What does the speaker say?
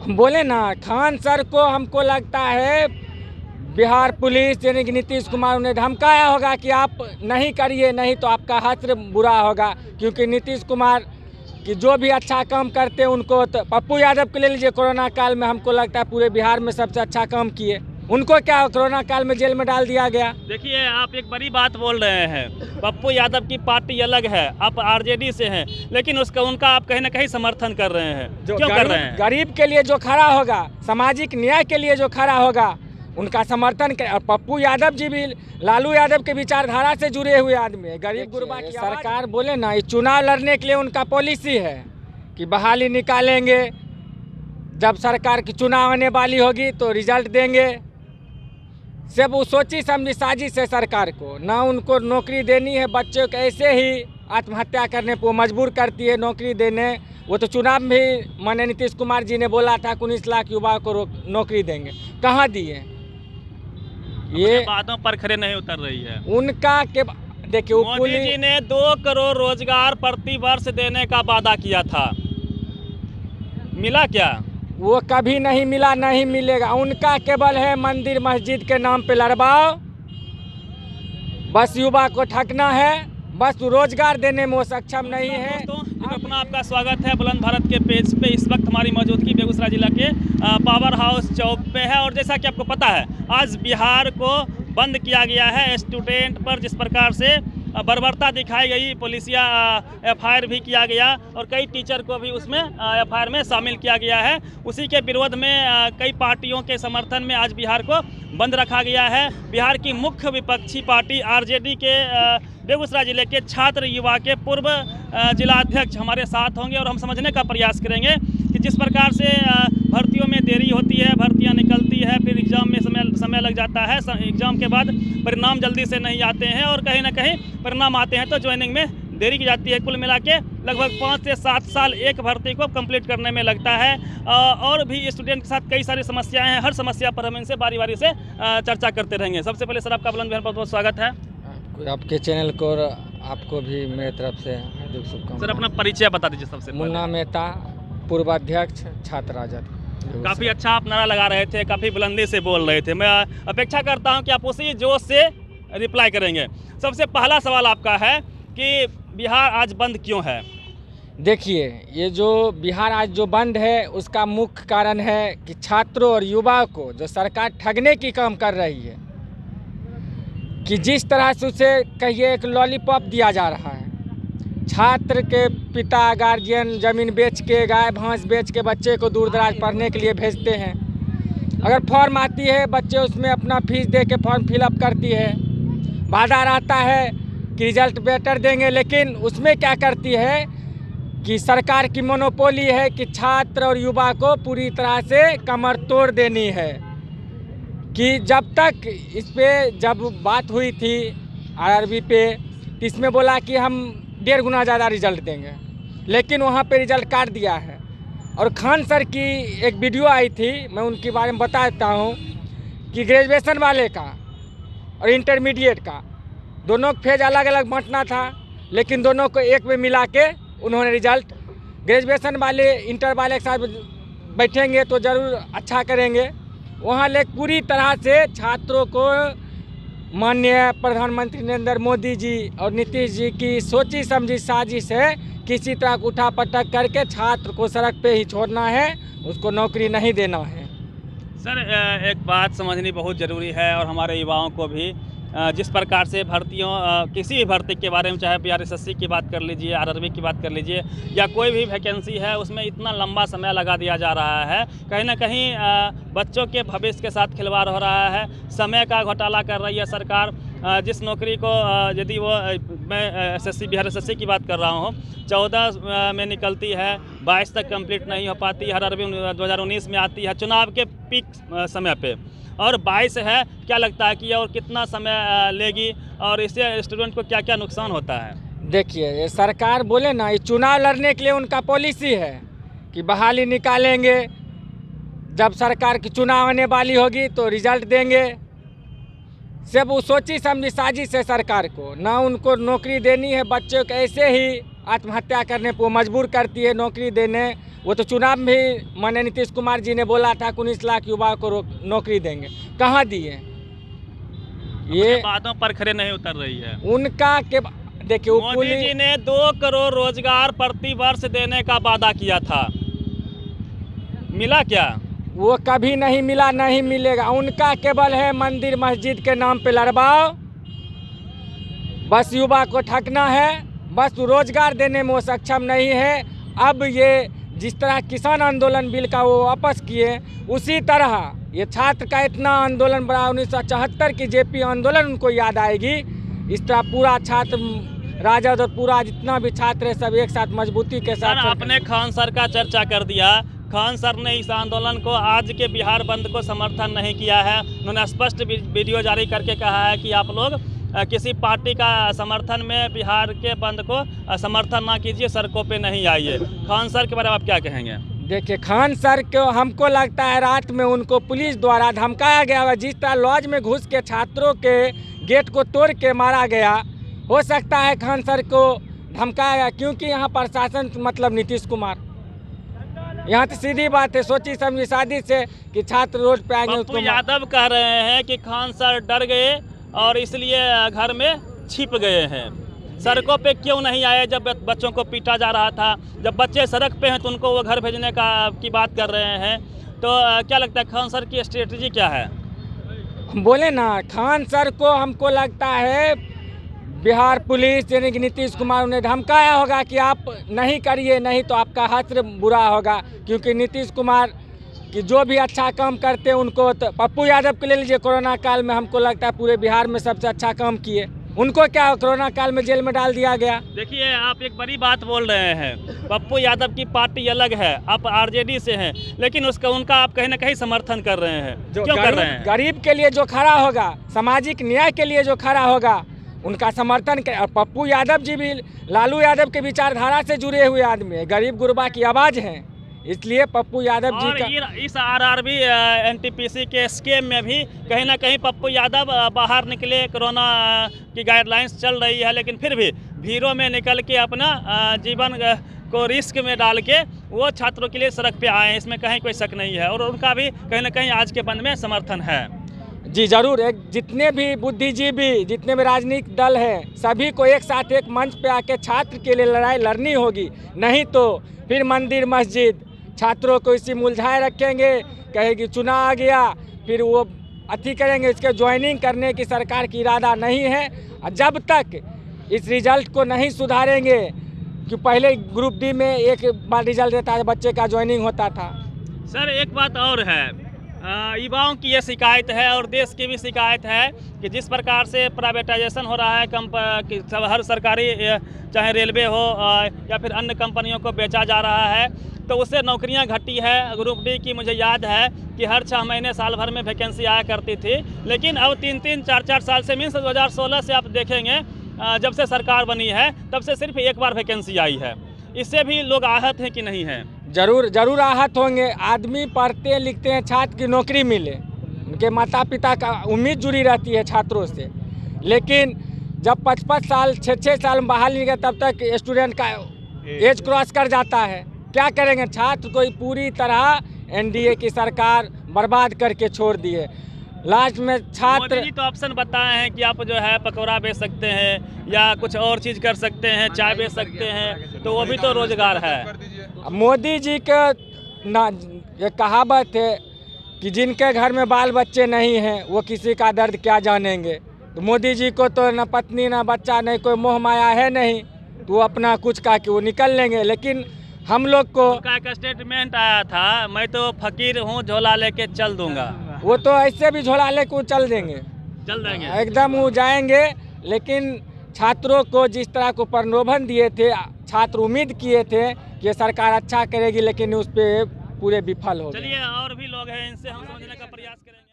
बोले ना, खान सर को हमको लगता है बिहार पुलिस यानी कि नीतीश कुमार उन्हें धमकाया होगा कि आप नहीं करिए, नहीं तो आपका हश्र बुरा होगा। क्योंकि नीतीश कुमार कि जो भी अच्छा काम करते हैं उनको, तो पप्पू यादव को ले लीजिए, कोरोना काल में हमको लगता है पूरे बिहार में सबसे अच्छा काम किए। उनको क्या कोरोना काल में जेल में डाल दिया गया। देखिए, आप एक बड़ी बात बोल रहे हैं, पप्पू यादव की पार्टी अलग है, आप आरजेडी से हैं, लेकिन उनका आप कहीं ना कहीं समर्थन कर रहे हैं। क्यों कर रहे हैं? गरीब के लिए जो खड़ा होगा, सामाजिक न्याय के लिए जो खड़ा होगा, उनका समर्थन कर। और पप्पू यादव जी भी लालू यादव के विचारधारा से जुड़े हुए आदमी है। गरीब गुरबा की सरकार बोले ना, ये चुनाव लड़ने के लिए उनका पॉलिसी है कि बहाली निकालेंगे, जब सरकार की चुनाव आने वाली होगी तो रिजल्ट देंगे। सब वो सोची समझी साजिश है सरकार को, ना उनको नौकरी देनी है, बच्चों को ऐसे ही आत्महत्या करने पर मजबूर करती है नौकरी देने। वो तो चुनाव में भी माननीय नीतीश कुमार जी ने बोला था 19 लाख युवाओं को नौकरी देंगे, कहाँ दिए? ये बातों पर खरे नहीं उतर रही है उनका के। देखिए, मोदी जी ने 2 करोड़ रोजगार प्रति वर्ष देने का वादा किया था, मिला क्या? वो कभी नहीं मिला, नहीं मिलेगा। उनका केवल है मंदिर मस्जिद के नाम पे लड़वाओ, बस युवा को ठगना है, बस रोजगार देने में वो सक्षम नहीं है। अपना आपका स्वागत है बुलंद भारत के पेज पे। इस वक्त हमारी मौजूदगी बेगूसराय जिला के पावर हाउस चौक पे है और जैसा कि आपको पता है, आज बिहार को बंद किया गया है। स्टूडेंट पर जिस प्रकार से बर्बरता दिखाई गई, पुलिसिया एफआईआर भी किया गया और कई टीचर को भी उसमें एफआईआर में शामिल किया गया है। उसी के विरोध में कई पार्टियों के समर्थन में आज बिहार को बंद रखा गया है। बिहार की मुख्य विपक्षी पार्टी आरजेडी के बेगूसराय जिले के छात्र युवा के पूर्व जिला अध्यक्ष हमारे साथ होंगे और हम समझने का प्रयास करेंगे कि जिस प्रकार से भर्तियों में देरी होती है, भर्तियां निकलती है, फिर एग्ज़ाम में समय लग जाता है, एग्ज़ाम के बाद परिणाम जल्दी से नहीं आते हैं और कहीं ना कहीं परिणाम आते हैं तो ज्वाइनिंग में देरी की जाती है। कुल मिला के लगभग 5 से 7 साल एक भर्ती को कंप्लीट करने में लगता है। और भी स्टूडेंट के साथ कई सारी समस्याएं हैं, हर समस्या पर हम इनसे बारी बारी से चर्चा करते रहेंगे। सबसे पहले सर, आपका बुलंद बिहार बहुत बहुत स्वागत है। आपके चैनल को और आपको भी मेरी तरफ से हार्दिक शुभकामनाएं। सर, अपना परिचय बता दीजिए सबसे पहले। मुन्ना मेहता, पूर्व अध्यक्ष छात्र राजद। काफ़ी अच्छा आप नारा लगा रहे थे, काफ़ी बुलंदी से बोल रहे थे। मैं अपेक्षा करता हूं कि आप उसी जोश से रिप्लाई करेंगे। सबसे पहला सवाल आपका है कि बिहार आज बंद क्यों है? देखिए, ये जो बिहार आज जो बंद है उसका मुख्य कारण है कि छात्रों और युवाओं को जो सरकार ठगने की काम कर रही है, कि जिस तरह से उसे कहिए एक लॉलीपॉप दिया जा रहा है। छात्र के पिता गार्जियन ज़मीन बेच के, गाय भैंस बेच के बच्चे को दूर दराज पढ़ने के लिए भेजते हैं। अगर फॉर्म आती है, बच्चे उसमें अपना फीस दे के फॉर्म फिलअप करती है, वादा रहता है कि रिजल्ट बेटर देंगे, लेकिन उसमें क्या करती है कि सरकार की मोनोपोली है कि छात्र और युवा को पूरी तरह से कमर तोड़ देनी है। कि जब तक इस पे जब बात हुई थी आरआरबी पे, इसमें बोला कि हम 1.5 गुना ज़्यादा रिजल्ट देंगे, लेकिन वहाँ पे रिजल्ट काट दिया है। और खान सर की एक वीडियो आई थी, मैं उनके बारे में बता देता हूँ कि ग्रेजुएशन वाले का और इंटरमीडिएट का दोनों फेज अलग अलग बांटना था, लेकिन दोनों को एक में मिला के उन्होंने रिजल्ट, ग्रेजुएशन वाले इंटर वाले के साथ बैठेंगे तो ज़रूर अच्छा करेंगे। वहाँ ले पूरी तरह से छात्रों को माननीय प्रधानमंत्री नरेंद्र मोदी जी और नीतीश जी की सोची समझी साजिश है, किसी तरह उठा पटक करके छात्र को सड़क पे ही छोड़ना है, उसको नौकरी नहीं देना है। सर, एक बात समझनी बहुत ज़रूरी है और हमारे युवाओं को भी, जिस प्रकार से भर्तियों किसी भी भर्ती के बारे में, चाहे बीआरएसएससी की बात कर लीजिए, आरआरबी की बात कर लीजिए, या कोई भी वैकेंसी है, उसमें इतना लंबा समय लगा दिया जा रहा है। कहीं ना कहीं बच्चों के भविष्य के साथ खिलवाड़ हो रहा है, समय का घोटाला कर रही है सरकार। जिस नौकरी को यदि वो, मैं एसएससी बीआरएसएससी की बात कर रहा हूँ, 14 में निकलती है, 22 तक कंप्लीट नहीं हो पाती। आरआरबी 2019 में आती है चुनाव के पीक समय पे, और 22 है। क्या लगता है कि और कितना समय लेगी और इससे स्टूडेंट को क्या क्या नुकसान होता है? देखिए, ये सरकार बोले ना, ये चुनाव लड़ने के लिए उनका पॉलिसी है कि बहाली निकालेंगे, जब सरकार की चुनाव आने वाली होगी तो रिजल्ट देंगे। सब वो सोची समझी साजिश है सरकार को, ना उनको नौकरी देनी है, बच्चों को ऐसे ही आत्महत्या करने पर मजबूर करती है नौकरी देने। वो तो चुनाव में भी माननीय नीतीश कुमार जी ने बोला था कि 19 लाख युवाओं को नौकरी देंगे, कहाँ दिए? ये बातों पर खरे नहीं उतर रही है उनका के देखिए, मोदी जी ने 2 करोड़ रोजगार प्रति वर्ष देने का वादा किया था, मिला क्या? वो कभी नहीं मिला, नहीं मिलेगा। उनका केवल है मंदिर मस्जिद के नाम पे लड़वाओ, बस युवा को ठगना है, बस रोजगार देने में वो सक्षम नहीं है। अब ये जिस तरह किसान आंदोलन बिल का वो वापस किए, उसी तरह ये छात्र का इतना आंदोलन बड़ा 1974 की जेपी आंदोलन उनको याद आएगी। इस तरह पूरा छात्र राजद और पूरा जितना भी छात्र है सब एक साथ मजबूती के साथ। आपने खान सर का चर्चा कर दिया। खान सर ने इस आंदोलन को, आज के बिहार बंद को समर्थन नहीं किया है। उन्होंने स्पष्ट वीडियो जारी करके कहा है कि आप लोग किसी पार्टी का समर्थन में बिहार के बंद को समर्थन ना कीजिए, सड़कों पे नहीं आइए। खान सर के बारे में आप क्या कहेंगे? देखिए, खान सर को हमको लगता है रात में उनको पुलिस द्वारा धमकाया गया है। जिस तरह लॉज में घुस के छात्रों के गेट को तोड़ के मारा गया, हो सकता है खान सर को धमकाया गया, क्योंकि यहाँ प्रशासन मतलब नीतीश कुमार, यहाँ तो सीधी बात है, सोची समझी शादी से कि छात्र रोड पे आएंगे। पप्पू यादव कह रहे हैं कि खान सर डर गए और इसलिए घर में छिप गए हैं। सड़कों पे क्यों नहीं आए जब बच्चों को पीटा जा रहा था? जब बच्चे सड़क पे हैं तो उनको वो घर भेजने की बात कर रहे हैं। तो क्या लगता है खान सर की स्ट्रेटजी क्या है? बोले ना, खान सर को हमको लगता है बिहार पुलिस यानी कि नीतीश कुमार उन्हें धमकाया होगा कि आप नहीं करिए, नहीं तो आपका हश्र बुरा होगा। क्योंकि नीतीश कुमार कि जो भी अच्छा काम करते हैं उनको, तो पप्पू यादव को ले लीजिए, कोरोना काल में हमको लगता है पूरे बिहार में सबसे अच्छा काम किए। उनको क्या कोरोना काल में जेल में डाल दिया गया। देखिए, आप एक बड़ी बात बोल रहे हैं, पप्पू यादव की पार्टी अलग है, आप आरजेडी से हैं, लेकिन उनका आप कहीं ना कहीं समर्थन कर रहे हैं। क्यों कर रहे हैं? गरीब के लिए जो खड़ा होगा, सामाजिक न्याय के लिए जो खड़ा होगा, उनका समर्थन कर। और पप्पू यादव जी भी लालू यादव के विचारधारा से जुड़े हुए आदमी है, गरीब गुरबा की आवाज़ है, इसलिए पप्पू यादव जी का इस आरआरबी एनटीपीसी के स्कीम में भी कहीं ना कहीं पप्पू यादव बाहर निकले। कोरोना की गाइडलाइंस चल रही है, लेकिन फिर भी भीड़ों में निकल के अपना जीवन को रिस्क में डाल के वो छात्रों के लिए सड़क पे आए हैं, इसमें कहीं कोई शक नहीं है। और उनका भी कहीं ना कहीं आज के बंद में समर्थन है। जी जरूर, एक जितने भी बुद्धिजीवी, जितने भी राजनीतिक दल हैं, सभी को एक साथ एक मंच पे आके छात्र के लिए लड़ाई लड़नी होगी। नहीं तो फिर मंदिर मस्जिद छात्रों को इसी मुलझाए रखेंगे, कहेगी चुनाव आ गया, फिर वो अति करेंगे। इसके ज्वाइनिंग करने की सरकार की इरादा नहीं है। और जब तक इस रिजल्ट को नहीं सुधारेंगे, कि पहले ग्रुप डी में एक बार रिजल्ट देता है, बच्चे का ज्वाइनिंग होता था। सर, एक बात और है, युवाओं की ये शिकायत है और देश की भी शिकायत है कि जिस प्रकार से प्राइवेटाइजेशन हो रहा है, हर सरकारी चाहे रेलवे हो या फिर अन्य कंपनियों को बेचा जा रहा है, तो उससे नौकरियां घटी है। ग्रुप डी की मुझे याद है कि हर 6 महीने साल भर में वैकेंसी आया करती थी, लेकिन अब 3-3, 4-4 साल से मीन्स 2016 से आप देखेंगे जब से सरकार बनी है तब से सिर्फ एक बार वैकेंसी आई है। इससे भी लोग आहत हैं कि नहीं है? जरूर आहत होंगे। आदमी पढ़ते लिखते हैं, छात्र की नौकरी मिले, उनके माता पिता का उम्मीद जुड़ी रहती है छात्रों से। लेकिन जब 55 साल 6-6 साल में बाहर निकले, तब तक स्टूडेंट का एज क्रॉस कर जाता है। क्या करेंगे? छात्र को पूरी तरह एनडीए की सरकार बर्बाद करके छोड़ दिए। लास्ट में छात्र मोदी जी तो ऑप्शन बताए हैं कि आप जो है पकौड़ा बेच सकते हैं या कुछ और चीज़ कर सकते हैं, चाय बेच सकते हैं, तो वो भी तो रोजगार है। मोदी जी का ना ये कहावत है कि जिनके घर में बाल बच्चे नहीं हैं वो किसी का दर्द क्या जानेंगे। तो मोदी जी को तो न पत्नी न बच्चा, नहीं कोई मोह माया है नहीं, तो वो अपना कुछ कहा कि वो निकल लेंगे। लेकिन हम लोग को उनका एक स्टेटमेंट आया था, मैं तो फकीर हूँ, झोला लेके चल दूंगा। वो तो ऐसे भी झोला लेके चल देंगे एकदम, वो जाएंगे। लेकिन छात्रों को जिस तरह को प्रलोभन दिए थे, छात्र उम्मीद किए थे कि सरकार अच्छा करेगी, लेकिन उस पर पूरे विफल हो गए। चलिए, और भी लोग हैं, इनसे हम समझने का प्रयास करेंगे।